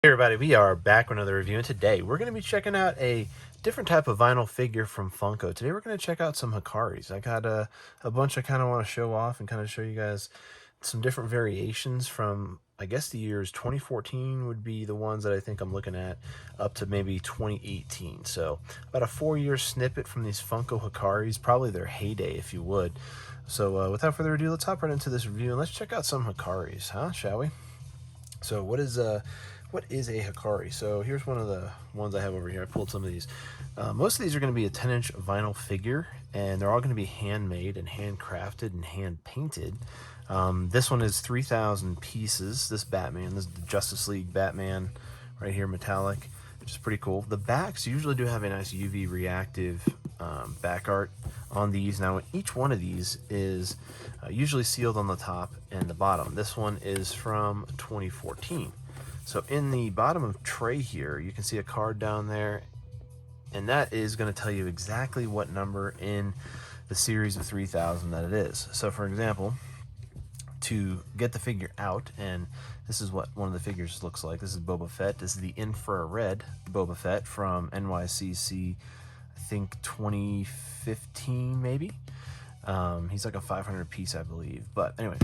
Hey everybody, we are back with another review, and today we're going to be checking out a different type of vinyl figure from Funko. Today we're going to check out some Hikaris. I got a bunch I kind of want to show off and kind of show you guys some different variations from, I guess the years 2014 would be the ones that I think I'm looking at, up to maybe 2018. So about a 4-year snippet from these Funko Hikaris, probably their heyday if you would. So without further ado, let's hop right into this review and let's check out some Hikaris, huh? Shall we? So what is a Hikari? So here's one of the ones I have over here. I pulled some of these. Most of these are going to be a 10-inch vinyl figure, and they're all going to be handmade and handcrafted and hand painted. This one is 3,000 pieces. This Batman, this is the Justice League Batman right here, metallic, which is pretty cool. The backs usually do have a nice UV reactive back art on these. Now each one of these is usually sealed on the top and the bottom. This one is from 2014. So in the bottom of tray here, you can see a card down there, and that is going to tell you exactly what number in the series of 3,000 that it is. So for example, to get the figure out, and this is what one of the figures looks like. This is Boba Fett. This is the infrared Boba Fett from NYCC, I think 2015 maybe. He's like a 500 piece, I believe. But anyway,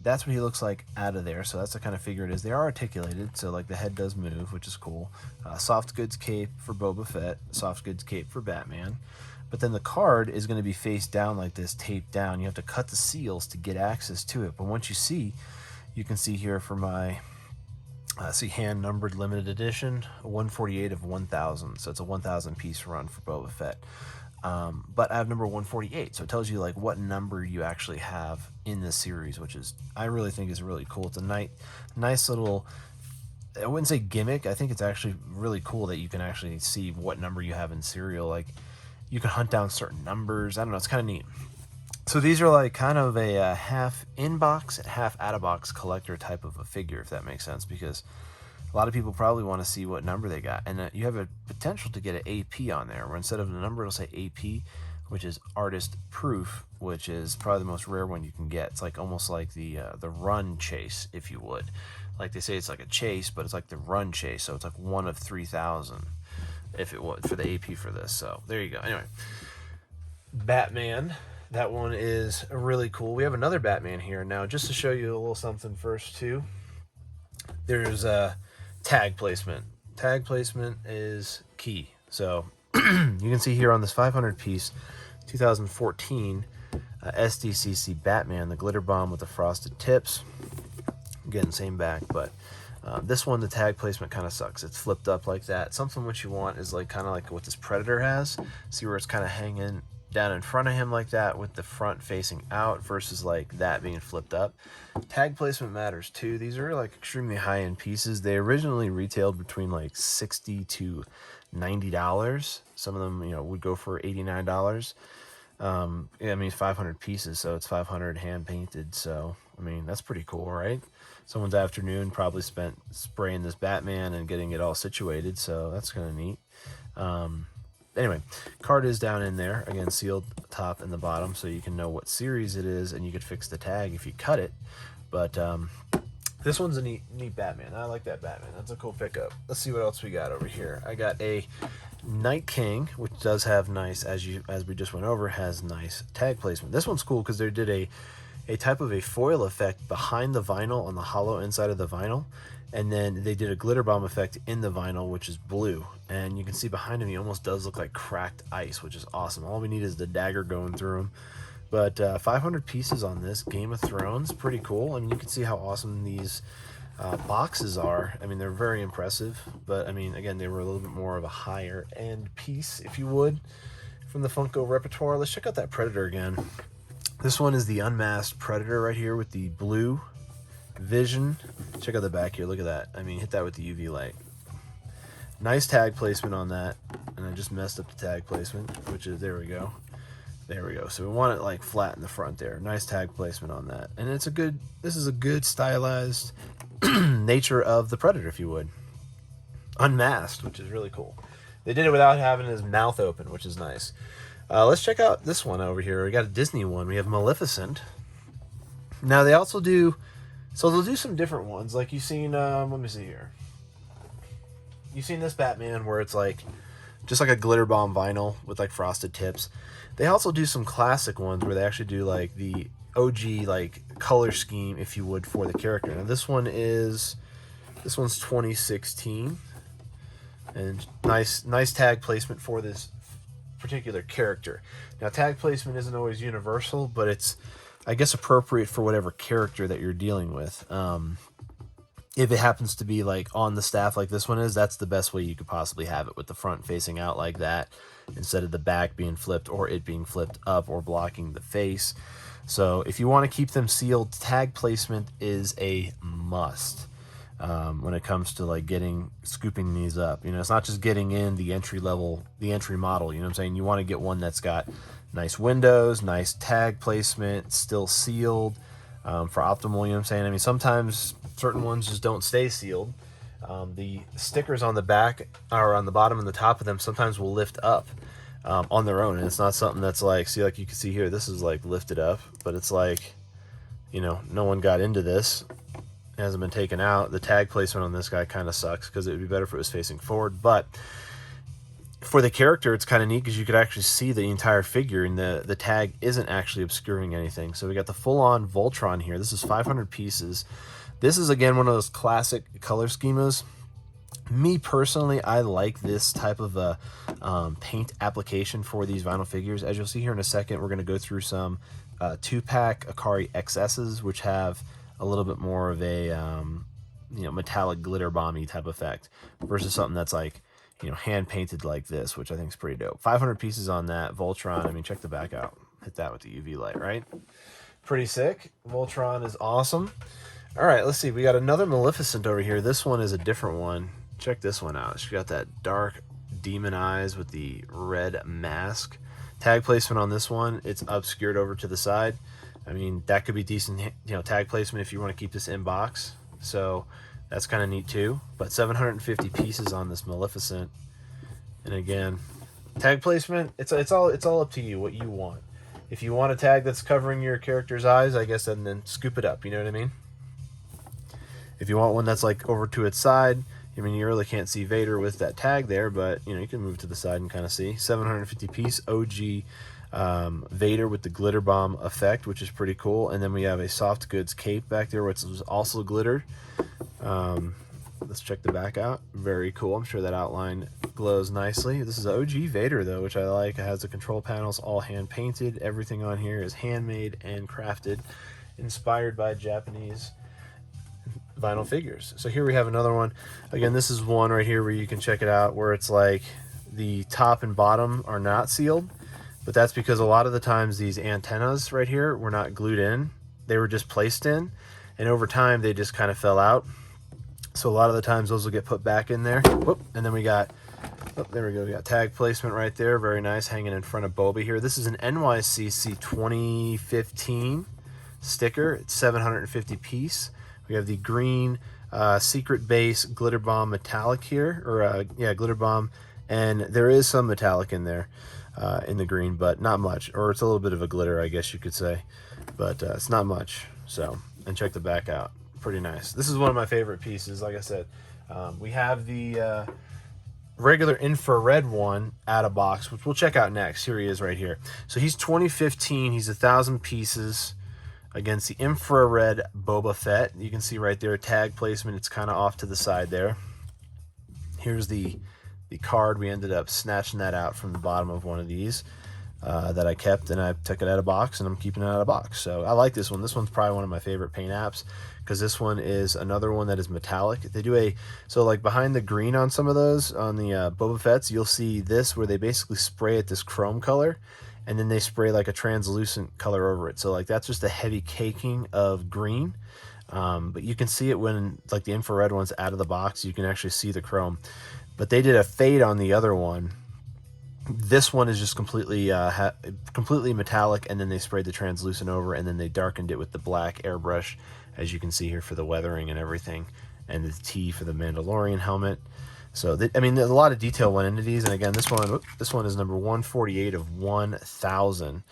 that's what he looks like out of there. So that's the kind of figure it is. They are articulated, so like the head does move, which is cool. Soft goods cape for Boba Fett, soft goods cape for Batman. But then the card is going to be face down like this, taped down. You have to cut the seals to get access to it. But once you can see here for my hand numbered limited edition, 148 of 1,000. So it's a 1,000 piece run for Boba Fett. But I have number 148, so it tells you like what number you actually have in this series, which is, I really think is really cool. It's a nice little, I wouldn't say gimmick. I think it's actually really cool that you can actually see what number you have in serial. Like you can hunt down certain numbers. I don't know. It's kind of neat. So these are like kind of a half in-box, half out-of-box collector type of a figure, if that makes sense, because a lot of people probably want to see what number they got. And you have a potential to get an AP on there, where instead of the number, it'll say AP, which is artist proof, which is probably the most rare one you can get. It's like almost like the run chase, if you would. Like they say it's like a chase, but it's like the run chase. So it's like 1 of 3,000, if it would, for the AP for this. So there you go. Anyway, Batman. That one is really cool. We have another Batman here. Now, just to show you a little something first, too, there's a tag placement. Tag placement is key. So you can see here on this 500 piece 2014 SDCC Batman, the glitter bomb with the frosted tips. Again, same back, but this one, the tag placement kind of sucks. It's flipped up like that. Something what you want is like kind of like what this Predator has. See where it's kind of hanging down in front of him like that, with the front facing out, versus like that being flipped up. Tag placement matters too. These are like extremely high-end pieces. They originally retailed between like $60 to $90. Some of them, would go for $89. I mean, 500 pieces, so it's 500 hand painted. So I mean, that's pretty cool, right? Someone's afternoon probably spent spraying this Batman and getting it all situated, so that's kind of neat. Anyway, card is down in there, again, sealed top and the bottom, so you can know what series it is, and you could fix the tag if you cut it. But this one's a neat Batman. I like that Batman. That's a cool pickup. Let's see what else we got over here. I got a Night King, which does have nice, as we just went over, has nice tag placement. This one's cool because they did a type of a foil effect behind the vinyl on the hollow inside of the vinyl. And then they did a glitter bomb effect in the vinyl, which is blue. And you can see behind him, he almost does look like cracked ice, which is awesome. All we need is the dagger going through him. But 500 pieces on this, Game of Thrones, pretty cool. I mean, you can see how awesome these boxes are. I mean, they're very impressive. But, I mean, again, they were a little bit more of a higher-end piece, if you would, from the Funko repertoire. Let's check out that Predator again. This one is the unmasked Predator right here with the blue vision. Check out the back here. Look at that. I mean, hit that with the UV light. Nice tag placement on that. And I just messed up the tag placement, which is, there we go. There we go. So we want it like flat in the front there. Nice tag placement on that. And this is a good stylized nature of the Predator, if you would. Unmasked, which is really cool. They did it without having his mouth open, which is nice. Let's check out this one over here. We got a Disney one. We have Maleficent. Now they also do, so they'll do some different ones. Like you've seen, let me see here. you've seen this Batman where it's like just like a glitter bomb vinyl with like frosted tips. They also do some classic ones where they actually do like the OG like color scheme, if you would, for the character. Now this one's 2016, and nice tag placement for this particular character. Now tag placement isn't always universal, but it's, I guess, appropriate for whatever character that you're dealing with. If it happens to be like on the staff like this one is, that's the best way you could possibly have it, with the front facing out like that instead of the back being flipped or it being flipped up or blocking the face. So if you want to keep them sealed, tag placement is a must when it comes to like scooping these up. You know, it's not just getting in the entry model, you know what I'm saying? You want to get one that's got nice windows, nice tag placement, still sealed, for optimal, you know what I'm saying? I mean, sometimes certain ones just don't stay sealed. The stickers on the back or on the bottom and the top of them sometimes will lift up on their own, and it's not something that's like, see, like you can see here, this is like lifted up, but it's like, you know, no one got into this. It hasn't been taken out. The tag placement on this guy kind of sucks because it would be better if it was facing forward, but for the character, it's kind of neat because you could actually see the entire figure, and the tag isn't actually obscuring anything. So we got the full-on Voltron here. This is 500 pieces. This is, again, one of those classic color schemas. Me, personally, I like this type of a paint application for these vinyl figures. As you'll see here in a second, we're going to go through some 2-pack Hikari XSs, which have a little bit more of a you know, metallic glitter bomby type effect versus something that's like, you know, hand painted like this, which I think is pretty dope. 500 pieces on that Voltron. I mean, check the back out. Hit that with the UV light, right? Pretty sick. Voltron is awesome. All right, let's see. We got another Maleficent over here. This one is a different one. Check this one out. She got that dark demon eyes with the red mask. Tag placement on this one, it's obscured over to the side. I mean, that could be decent, you know, tag placement if you want to keep this in box. So that's kind of neat too. But 750 pieces on this Maleficent. And again, tag placement, it's all up to you, what you want. If you want a tag that's covering your character's eyes, I guess, and then scoop it up, you know what I mean? If you want one that's like over to its side, I mean, you really can't see Vader with that tag there, but you know, you can move to the side and kind of see. 750 piece OG Vader with the glitter bomb effect, which is pretty cool. And then we have a soft goods cape back there, which is also glittered. Let's check the back out. Very cool. I'm sure that outline glows nicely. This is OG Vader though, which I like. It has the control panels all hand painted. Everything on here is handmade and crafted, inspired by Japanese vinyl figures. So here we have another one. Again, this is one right here where you can check it out, where it's like the top and bottom are not sealed, but that's because a lot of the times these antennas right here were not glued in. They were just placed in, and over time they just kind of fell out. So a lot of the times those will get put back in there. Whoop, and then we got, oh, there we go. We got tag placement right there. Very nice, hanging in front of Boba here. This is an NYCC 2015 sticker. It's 750 piece. We have the green secret base glitter bomb metallic here, or yeah, glitter bomb, and there is some metallic in there in the green, but not much, or it's a little bit of a glitter, I guess you could say, but it's not much. So, and check the back out, pretty nice. This is one of my favorite pieces. Like I said, we have the regular infrared one out of box, which we'll check out next. Here he is right here. So he's 2015. He's 1,000 pieces. Against the infrared Boba Fett. You can see right there, tag placement, it's kind of off to the side there. Here's the card. We ended up snatching that out from the bottom of one of these that I kept, and I took it out of box, and I'm keeping it out of box. So I like this one. This one's probably one of my favorite paint apps, because this one is another one that is metallic. They do so like behind the green on some of those, on the Boba Fett's, you'll see this where they basically spray it this chrome color, and then they spray like a translucent color over it. So like that's just a heavy caking of green. But you can see it when like the infrared one's out of the box, you can actually see the chrome. But they did a fade on the other one. This one is just completely completely metallic, and then they sprayed the translucent over, and then they darkened it with the black airbrush, as you can see here, for the weathering and everything, and the T for the Mandalorian helmet. So, I mean, there's a lot of detail went into these, and again, this one is number 148 of 1,000.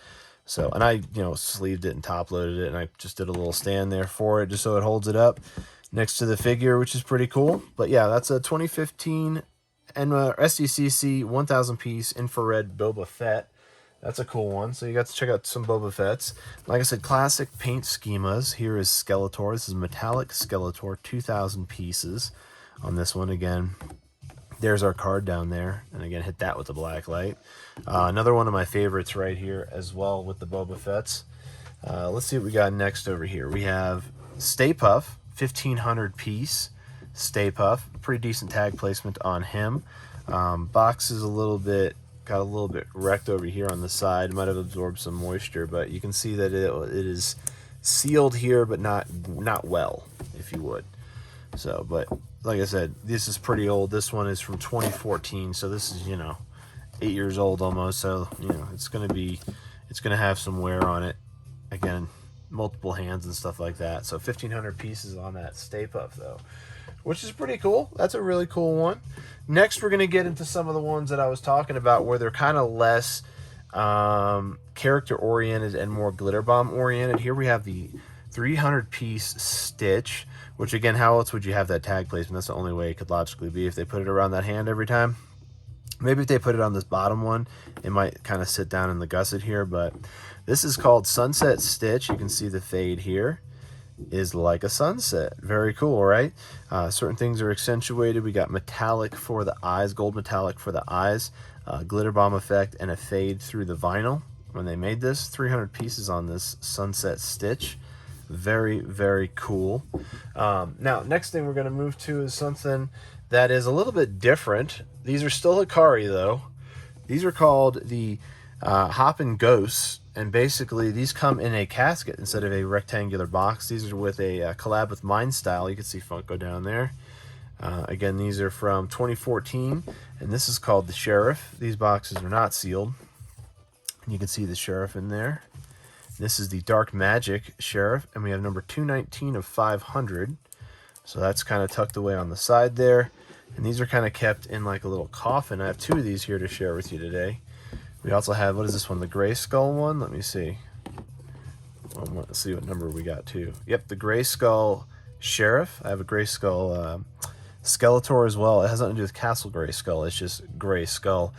So, and I, you know, sleeved it and top loaded it, and I just did a little stand there for it, just so it holds it up. next to the figure, which is pretty cool. But yeah, that's a 2015 and SDCC 1000 piece infrared Boba Fett. That's a cool one. So you got to check out some Boba Fetts. Like I said, classic paint schemas. Here is Skeletor. This is metallic Skeletor, 2,000 pieces on this one. Again, there's our card down there. And again, hit that with the black light. Another one of my favorites right here as well with the Boba Fetts. Let's see what we got next over here. We have Stay Puff, 1,500 piece. Stay Puff, pretty decent tag placement on him. Box is got a little bit wrecked over here on the side. Might have absorbed some moisture, but you can see that it is sealed here, but not well, if you would. So, but like I said, this is pretty old. This one is from 2014, so this is 8 years old almost. So it's gonna have some wear on it. Again, multiple hands and stuff like that. So 1,500 pieces on that Stay Puff though, which is pretty cool. That's a really cool one. Next, we're going to get into some of the ones that I was talking about where they're kind of less character-oriented and more glitter bomb-oriented. Here we have the 300-piece Stitch, which, again, how else would you have that tag placement? That's the only way it could logically be if they put it around that hand every time. Maybe if they put it on this bottom one, it might kind of sit down in the gusset here, but this is called Sunset Stitch. You can see the fade here is like a sunset. Very cool, right? Certain things are accentuated. We got metallic for the eyes, gold metallic for the eyes, glitter bomb effect, and a fade through the vinyl. When they made this, 300 pieces on this Sunset Stitch. Very, very cool. Now, next thing we're going to move to is something that is a little bit different. These are still Hikari, though. These are called the Hoppin' Ghosts. And basically, these come in a casket instead of a rectangular box. These are with a collab with Style. You can see Funko down there. Again, these are from 2014, and this is called the Sheriff. These boxes are not sealed. You can see the Sheriff in there. This is the Dark Magic Sheriff, and we have number 219 of 500. So that's kind of tucked away on the side there. And these are kind of kept in like a little coffin. I have two of these here to share with you today. We also have, what is this one? The Gray Skull one? Let me see. Well, let's see what number we got too. Yep, the Gray Skull Sheriff. I have a Gray Skull Skeletor as well. It has nothing to do with Castle Gray Skull. It's just Gray Skull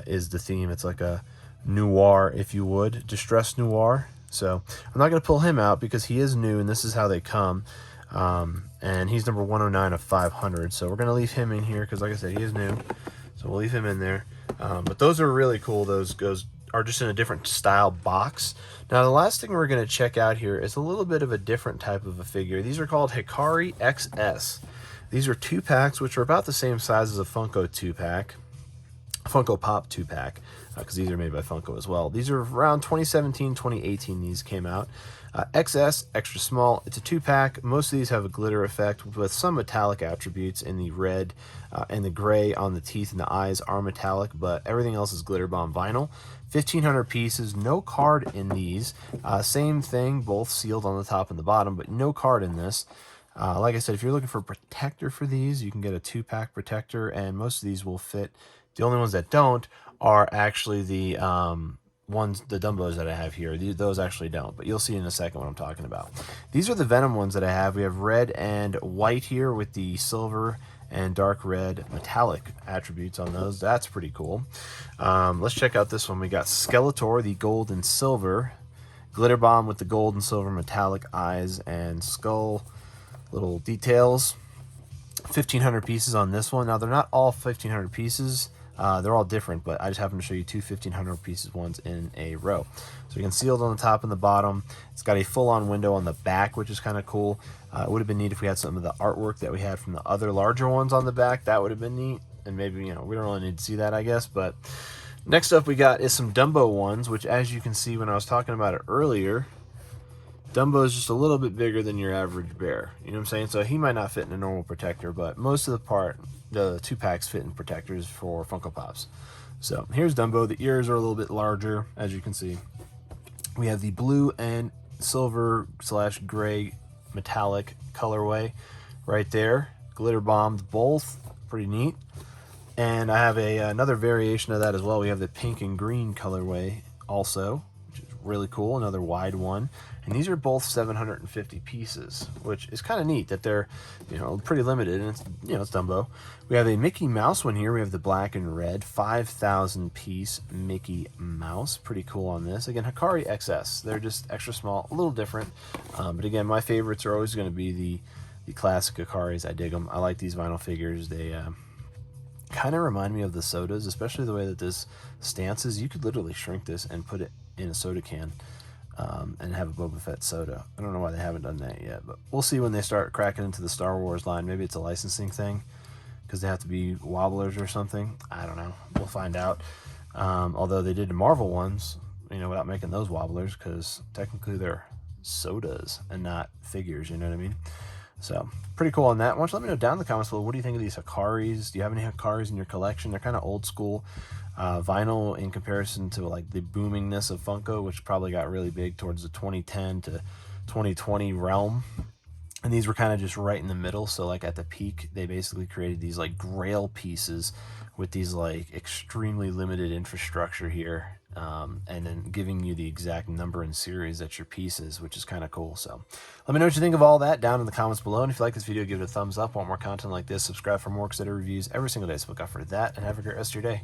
is the theme. It's like a noir, if you would. Distressed noir. So I'm not going to pull him out because he is new and this is how they come. And he's number 109 of 500. So we're going to leave him in here because, like I said, he is new. So we'll leave him in there. But those are really cool. Those are just in a different style box. Now, the last thing we're going to check out here is a little bit of a different type of a figure. These are called Hikari XS. These are 2-packs, which are about the same size as a Funko 2-pack. Funko Pop 2-pack, because these are made by Funko as well. These are around 2017, 2018 these came out. XS, extra small. It's a 2-pack. Most of these have a glitter effect with some metallic attributes in the red and the gray on the teeth and the eyes are metallic, but everything else is glitter bomb vinyl. 1,500 pieces, no card in these. Same thing, both sealed on the top and the bottom, but no card in this. Like I said, if you're looking for a protector for these, you can get a 2-pack protector, and most of these will fit. The only ones that don't are actually the the Dumbos that I have here. Those actually don't, but you'll see in a second what I'm talking about. These are the Venom ones that I have. We have red and white here with the silver and dark red metallic attributes on those. That's pretty cool. Let's check out this one. We got Skeletor, the gold and silver. Glitter Bomb with the gold and silver metallic eyes and skull little details. 1,500 pieces on this one. Now, they're not all 1,500 pieces. They're all different, but I just happen to show you two 1,500 pieces ones in a row. So you can see it on the top and the bottom. It's got a full-on window on the back, which is kind of cool. It would have been neat if we had some of the artwork that we had from the other larger ones on the back. That would have been neat. And maybe, we don't really need to see that, I guess. But next up we got is some Dumbo ones, which, as you can see when I was talking about it earlier, Dumbo is just a little bit bigger than your average bear. You know what I'm saying? So he might not fit in a normal protector, but most of the 2-packs fit in protectors for Funko Pops. So here's Dumbo. The ears are a little bit larger, as you can see. We have the blue and silver / gray metallic colorway right there. Glitter bombed both. Pretty neat. And I have another variation of that as well. We have the pink and green colorway also, which is really cool, another wide one. And these are both 750 pieces, which is kind of neat that they're, you know, pretty limited, and it's, you know, it's Dumbo. We have a Mickey Mouse one here. We have the black and red 5,000 piece Mickey Mouse. Pretty cool on this. Again, Hikari XS. They're just extra small, a little different. But again, my favorites are always going to be the classic Hikaris. I dig them. I like these vinyl figures. They kind of remind me of the sodas, especially the way that this stance is. You could literally shrink this and put it in a soda can and have a Boba Fett soda. I don't know why they haven't done that yet, but we'll see when they start cracking into the Star Wars line. Maybe it's a licensing thing because they have to be wobblers or something. I don't know. We'll find out. Although they did the Marvel ones, you know, without making those wobblers, because technically they're sodas and not figures, you know what I mean? So pretty cool on that. Why don't you let me know down in the comments below, what do you think of these Hikaris? Do you have any Hikaris in your collection? They're kind of old school vinyl in comparison to like the boomingness of Funko, which probably got really big towards the 2010 to 2020 realm. And these were kind of just right in the middle. So like at the peak, they basically created these like grail pieces with these like extremely limited infrastructure here. And then giving you the exact number and series at your pieces, which is kind of cool. So let me know what you think of all that down in the comments below. And if you like this video, give it a thumbs up. Want more content like this, subscribe for more, because I do reviews every single day. So look out for that, and have a great rest of your day.